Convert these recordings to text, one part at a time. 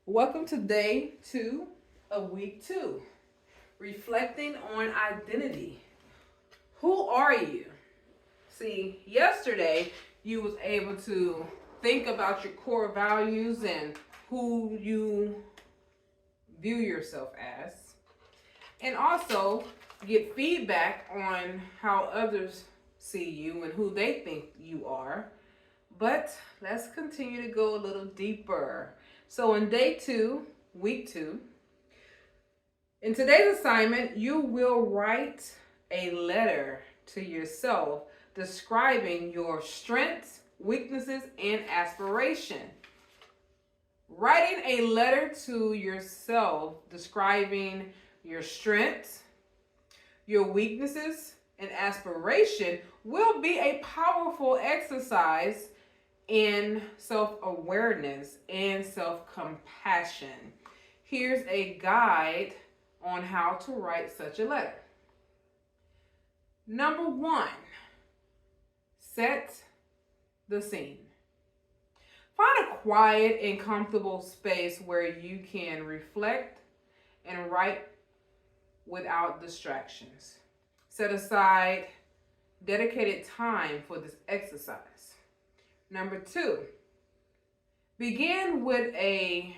Welcome to day 2 of week 2. Reflecting on identity. Who are you? See, yesterday you was able to think about your core values and who you view yourself as, and also get feedback on how others see you and who they think you are. But let's continue to go a little deeper. So, in day 2, week 2, in today's assignment, you will write a letter to yourself describing your strengths, weaknesses, and aspiration. Writing a letter to yourself describing your strengths, your weaknesses, and aspiration will be a powerful exercise in self awareness and self compassion. Here's a guide on how to write such a letter. Number 1, set the scene. Find a quiet and comfortable space where you can reflect and write without distractions. Set aside dedicated time for this exercise. Number 2, begin with a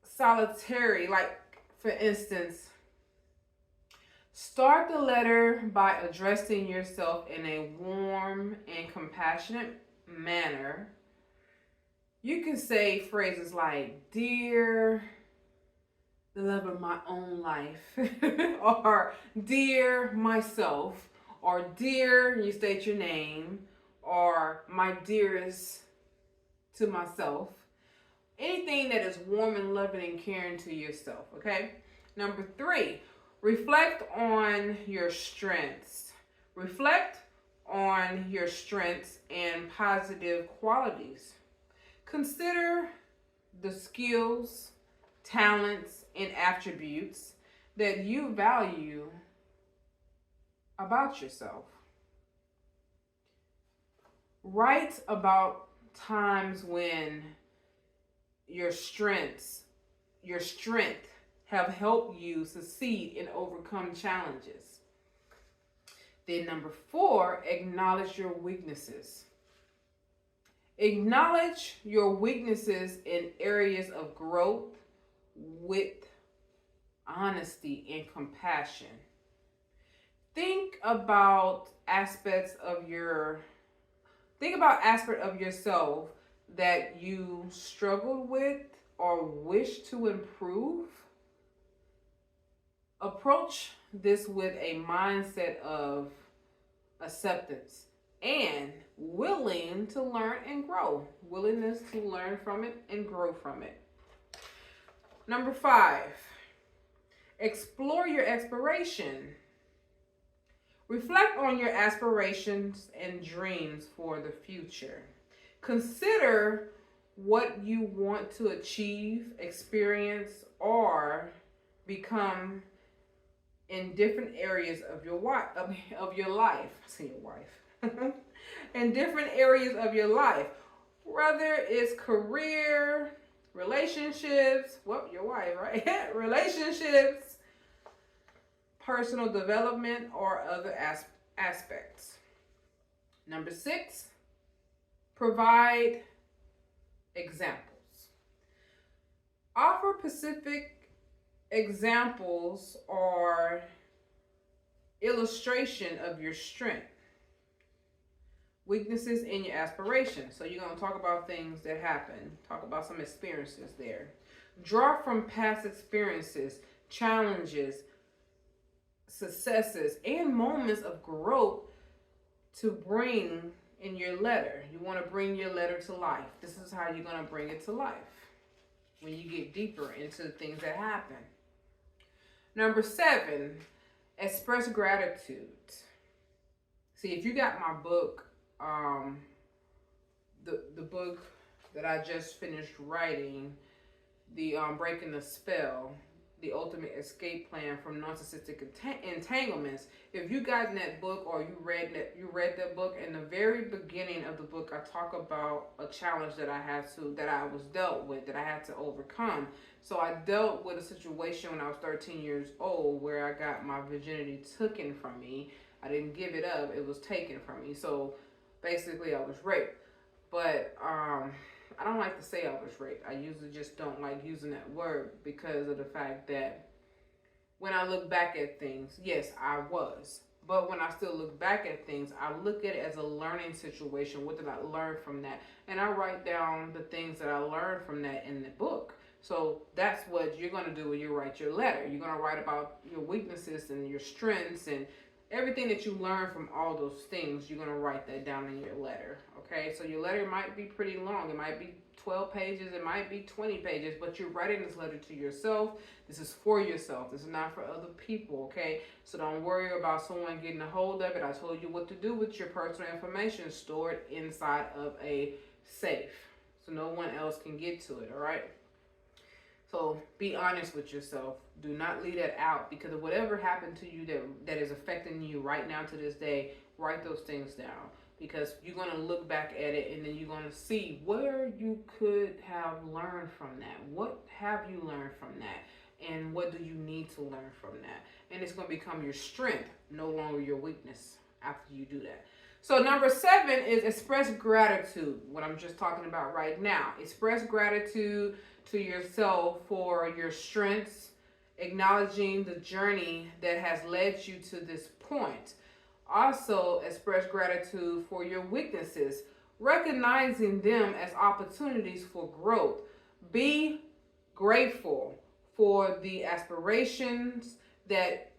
solitary, like for instance, start the letter by addressing yourself in a warm and compassionate manner. You can say phrases like, "Dear, the love of my own life," or "Dear myself," or "Dear," you state your name, or "My dearest to myself." Anything that is warm and loving and caring to yourself, okay? Number 3, reflect on your strengths. Reflect on your strengths and positive qualities. Consider the skills, talents, and attributes that you value about yourself. Write about times when your strength have helped you succeed and overcome challenges. Then number 4, acknowledge your weaknesses. Acknowledge your weaknesses in areas of growth with honesty and compassion. Think about aspects of yourself that you struggled with or wish to improve. Approach this with a mindset of acceptance and willing to learn and grow. Willingness to learn from it and grow from it. Number 5, explore your aspiration. Reflect on your aspirations and dreams for the future. Consider what you want to achieve, experience, or become in different areas of your life. I say your wife. In different areas of your life, whether it's career, relationships. Well, your wife, right? Relationships, personal development, or other aspects. Number 6, provide examples. Offer specific examples or illustration of your strength, weaknesses, and your aspirations. So you're going to talk about things that happen. Talk about some experiences there. Draw from past experiences, challenges, successes, and moments of growth to bring in your letter. You want to bring your letter to life. This is how you're going to bring it to life when you get deeper into the things that happen. Number 7, express gratitude. See, if you got my book, the book that I just finished writing, the Breaking the Spell, the ultimate escape plan from narcissistic entanglements. If you got in that book or you read that book, in the very beginning of the book, I talk about a challenge that I was dealt with, that I had to overcome. So I dealt with a situation when I was 13 years old where I got my virginity taken from me. I didn't give it up; it was taken from me. So basically, I was raped. But I don't like to say I was raped. I usually just don't like using that word because of the fact that when I look back at things, yes, I was. But when I still look back at things, I look at it as a learning situation. What did I learn from that? And I write down the things that I learned from that in the book. So that's what you're going to do when you write your letter. You're going to write about your weaknesses and your strengths and everything that you learn from all those things. You're going to write that down in your letter. Okay, so your letter might be pretty long. It might be 12 pages, it might be 20 pages, but you're writing this letter to yourself. This is for yourself. This is not for other people, okay? So don't worry about someone getting a hold of it. I told you what to do with your personal information. Store it inside of a safe so no one else can get to it, all right? So be honest with yourself. Do not leave that out, because of whatever happened to you that is affecting you right now to this day, write those things down. Because you're going to look back at it and then you're going to see where you could have learned from that. What have you learned from that? And what do you need to learn from that? And it's going to become your strength, no longer your weakness after you do that. So number 7 is express gratitude, what I'm just talking about right now. Express gratitude to yourself for your strengths, acknowledging the journey that has led you to this point. Also, express gratitude for your weaknesses, recognizing them as opportunities for growth. Be grateful for the aspirations that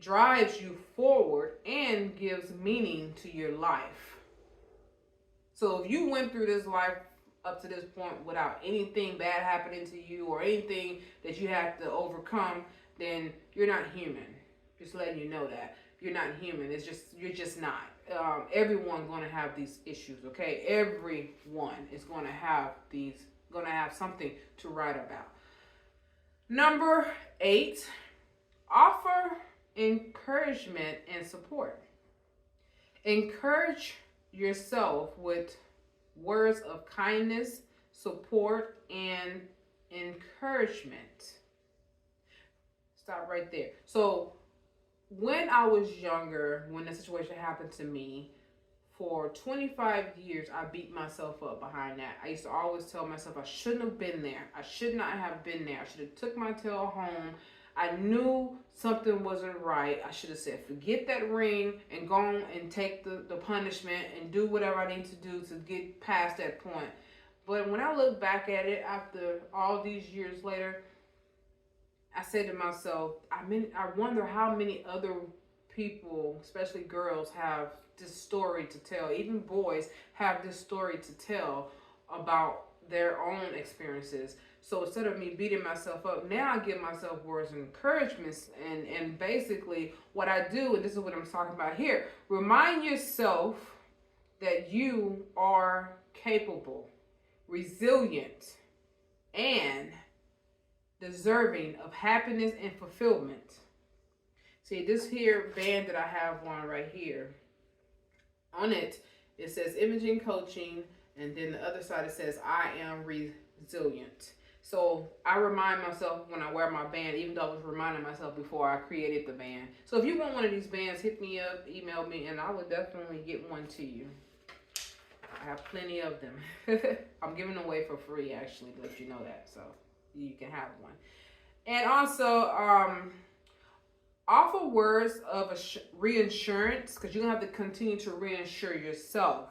drives you forward and gives meaning to your life. So if you went through this life up to this point without anything bad happening to you or anything that you have to overcome, then you're not human. Just letting you know that. You're not human. You're just not. Everyone's going to have these issues, okay? Everyone is going to have something to write about. Number 8, offer encouragement and support. Encourage yourself with words of kindness, support, and encouragement. Stop right there. So when I was younger, when the situation happened to me, for 25 years, I beat myself up behind that. I used to always tell myself I shouldn't have been there. I should not have been there. I should have took my tail home. I knew something wasn't right. I should have said, forget that ring and go and take the punishment and do whatever I need to do to get past that point. But when I look back at it after all these years later, I said to myself, I wonder how many other people, especially girls, have this story to tell. Even boys have this story to tell about their own experiences. So instead of me beating myself up, now I give myself words of encouragement. And basically what I do, and this is what I'm talking about here, remind yourself that you are capable, resilient, and deserving of happiness and fulfillment. See, this here band that I have on right here, on it says imaging coaching, and then the other side it says I am resilient. So I remind myself when I wear my band, even though I was reminding myself before I created the band. So if you want one of these bands, hit me up, email me, and I will definitely get one to you. I have plenty of them. I'm giving them away for free, actually, to let you know that. So you can have one. And also, offer words of reinsurance, because you're going to have to continue to reinsure yourself.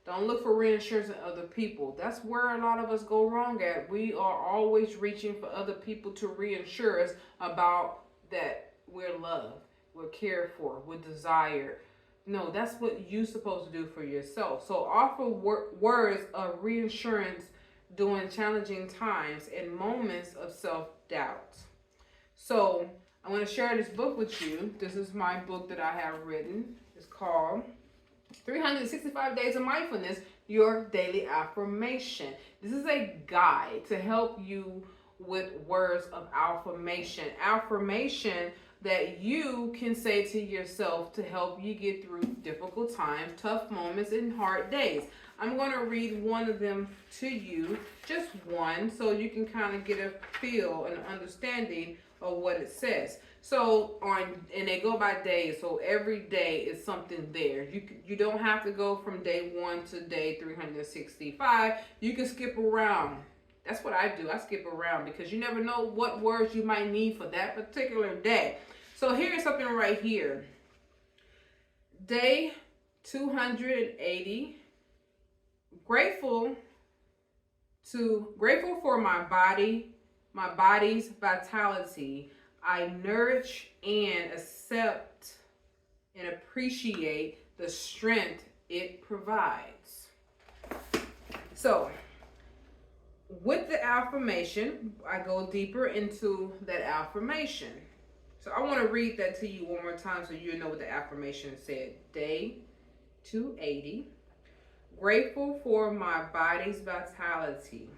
Don't look for reinsurance in other people. That's where a lot of us go wrong at. We are always reaching for other people to reinsure us about that we're loved, we're cared for, we're desired. No, that's what you're supposed to do for yourself. So offer words of reinsurance during challenging times and moments of self-doubt. So I'm going to share this book with you. This is my book that I have written. It's called 365 Days of Mindfulness, Your Daily Affirmation. This is a guide to help you with words of affirmation. Affirmation that you can say to yourself to help you get through difficult times, tough moments, and hard days. I'm going to read one of them to you, just one, so you can kind of get a feel and understanding of what it says. So and they go by days, so every day is something there. You don't have to go from day 1 to day 365. You can skip around. That's what I do. I skip around because you never know what words you might need for that particular day. So here's something right here. Day 280. Grateful for my body's vitality. I nourish and accept and appreciate the strength it provides. So, with the affirmation, I go deeper into that affirmation. So I want to read that to you one more time so you know what the affirmation said. Day 280. Grateful for my body's vitality.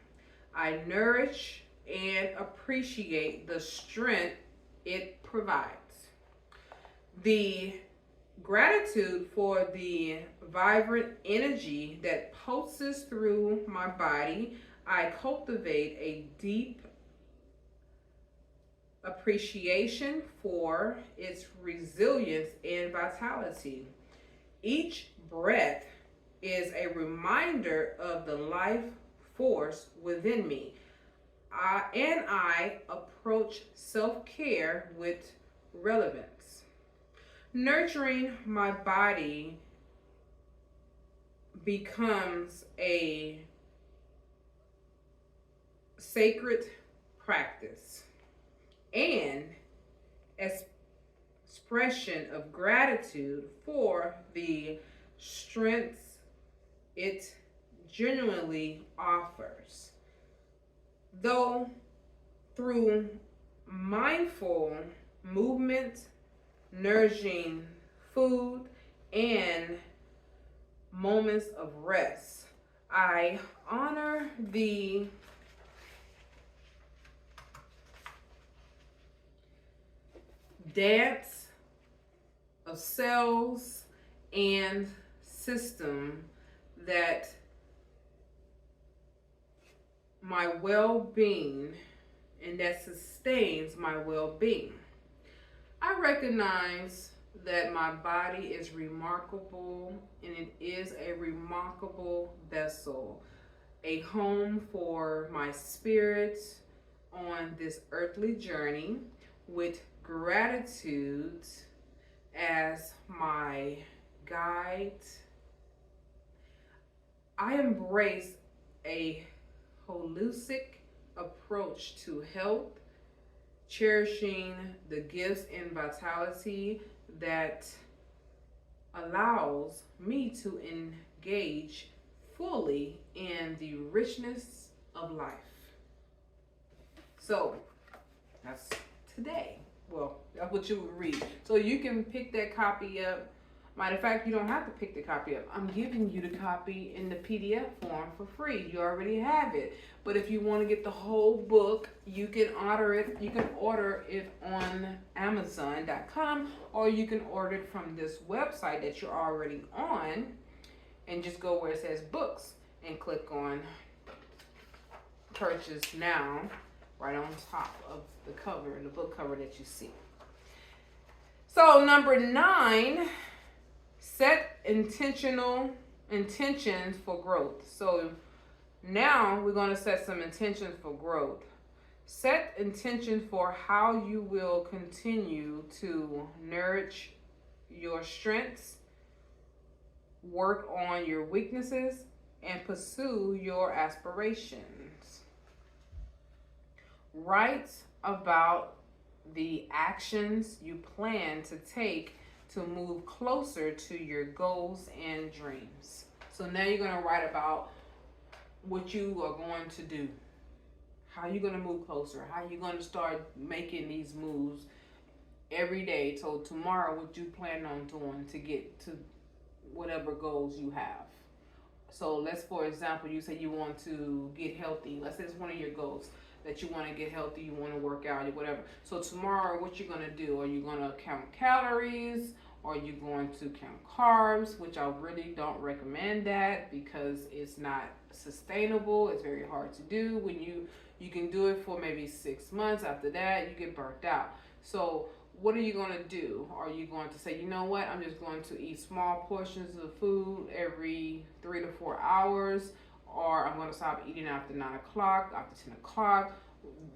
I nourish and appreciate the strength it provides. The gratitude for the vibrant energy that pulses through my body. I cultivate a deep appreciation for its resilience and vitality. Each breath is a reminder of the life force within me. I approach self-care with relevance. Nurturing my body becomes a sacred practice and expression of gratitude for the strengths it genuinely offers. Though through mindful movement, nourishing food, and moments of rest, I honor the dance of cells and system that my well-being and that sustains my well-being. I recognize that my body is remarkable and it is a remarkable vessel, a home for my spirit on this earthly journey with gratitude as my guide. I embrace a holistic approach to health, cherishing the gifts and vitality that allows me to engage fully in the richness of life. So that's today. Well, that's what you would read. So you can pick that copy up. Matter of fact, you don't have to pick the copy up. I'm giving you the copy in the PDF form for free. You already have it. But if you want to get the whole book, you can order it. You can order it on Amazon.com, or you can order it from this website that you're already on, and just go where it says books and click on purchase now, right on top of the cover, the book cover that you see. So number 9. Set intentions for growth. So now we're going to set some intentions for growth. Set intentions for how you will continue to nourish your strengths, work on your weaknesses, and pursue your aspirations. Write about the actions you plan to take to move closer to your goals and dreams. So now you're going to write about what you are going to do, how you're going to move closer, how you're going to start making these moves every day. So tomorrow, what you plan on doing to get to whatever goals you have. So let's, for example, you say you want to get healthy. Let's say it's one of your goals. that you want to get healthy, you want to work out, or whatever. So tomorrow, what you're going to do? Are you going to count calories? Are you going to count carbs? Which I really don't recommend that because it's not sustainable. It's very hard to do. When you can do it for maybe 6 months. After that, you get burnt out. So what are you going to do? Are you going to say, you know what, I'm just going to eat small portions of food every 3 to 4 hours, or I'm going to stop eating after 9 o'clock, after 10 o'clock?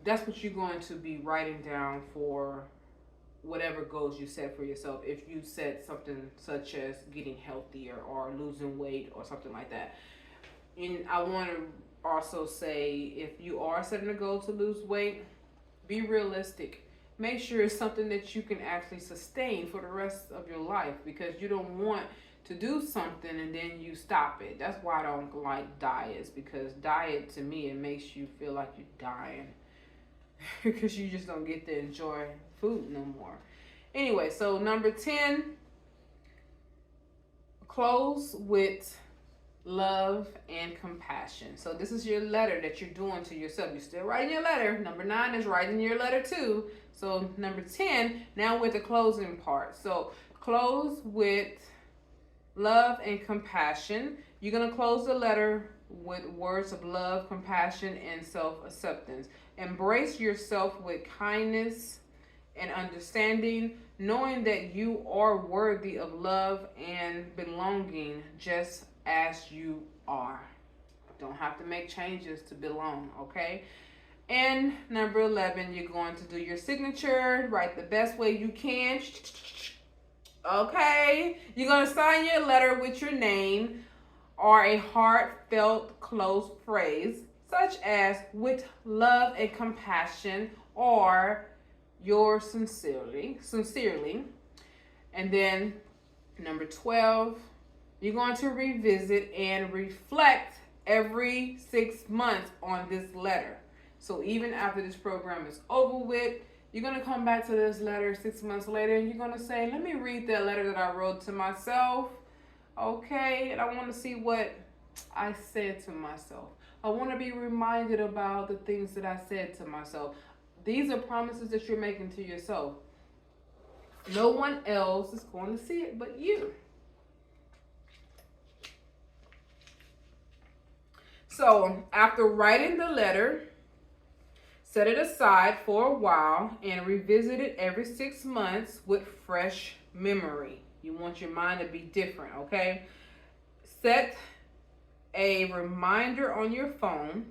That's what you're going to be writing down for whatever goals you set for yourself. If you set something such as getting healthier or losing weight or something like that. And I want to also say, if you are setting a goal to lose weight, be realistic. Make sure it's something that you can actually sustain for the rest of your life, because you don't want to do something and then you stop it. That's why I don't like diets, because diet, to me, it makes you feel like you're dying because you just don't get to enjoy food no more. Anyway, so number 10, close with love and compassion. So this is your letter that you're doing to yourself. You're still writing your letter. Number 9 is writing your letter too. So number 10, now with the closing part. So close with love and compassion. You're going to close the letter with words of love, compassion, and self-acceptance. Embrace yourself with kindness and understanding, knowing that you are worthy of love and belonging just as you are. Don't have to make changes to belong, okay? And number 11, you're going to do your signature, write the best way you can. Okay? You're going to sign your letter with your name or a heartfelt close phrase, such as with love and compassion or yours sincerely. And then number 12, you're going to revisit and reflect every 6 months on this letter. So even after this program is over with, you're going to come back to this letter 6 months later and you're going to say, let me read that letter that I wrote to myself. Okay, and I want to see what I said to myself. I want to be reminded about the things that I said to myself. These are promises that you're making to yourself. No one else is going to see it but you. So after writing the letter, set it aside for a while and revisit it every 6 months with fresh memory. You want your mind to be different, okay? Set a reminder on your phone.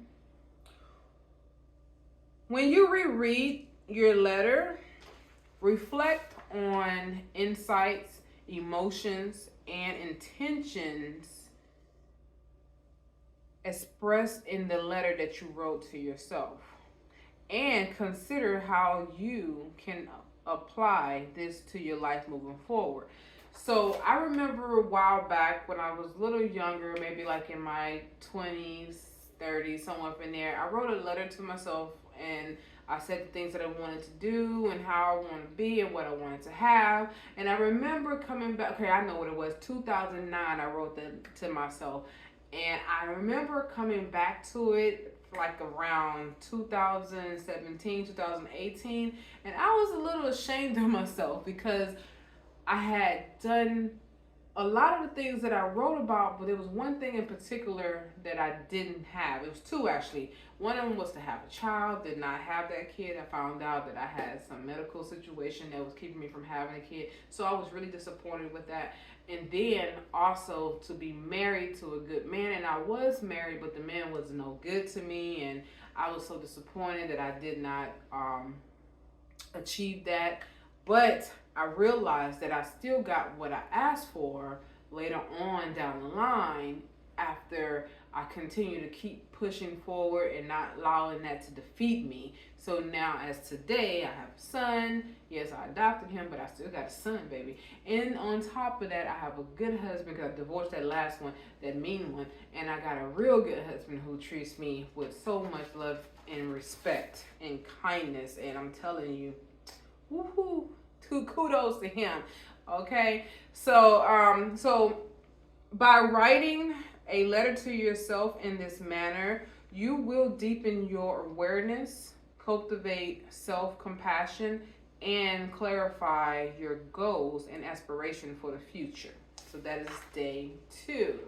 When you reread your letter, reflect on insights, emotions, and intentions expressed in the letter that you wrote to yourself, and consider how you can apply this to your life moving forward. So I remember a while back when I was a little younger, maybe like in my 20s, 30s, somewhere up in there, I wrote a letter to myself and I said the things that I wanted to do and how I wanted to be and what I wanted to have. And I remember coming back, okay, I know what it was, 2009, I wrote that to myself. And I remember coming back to it like around 2017, 2018, and I was a little ashamed of myself because I had done a lot of the things that I wrote about, but there was one thing in particular that I didn't have. It was two, actually. One of them was to have a child. Did not have that kid. I found out that I had some medical situation that was keeping me from having a kid, so I was really disappointed with that. And then also to be married to a good man, and I was married, but the man was no good to me, and I was so disappointed that I did not achieve that. But I realized that I still got what I asked for later on down the line after I continue to keep pushing forward and not allowing that to defeat me. So now as today, I have a son. Yes, I adopted him, but I still got a son, baby. And on top of that, I have a good husband because I divorced that last one, that mean one. And I got a real good husband who treats me with so much love and respect and kindness. And I'm telling you, woohoo, kudos to him. Okay, so by writing a letter to yourself in this manner, you will deepen your awareness cultivate self-compassion, and clarify your goals and aspiration for the future. So that is day 2.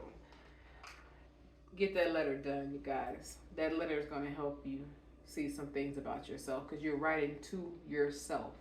Get that letter done, you guys. That letter is going to help you see some things about yourself because you're writing to yourself.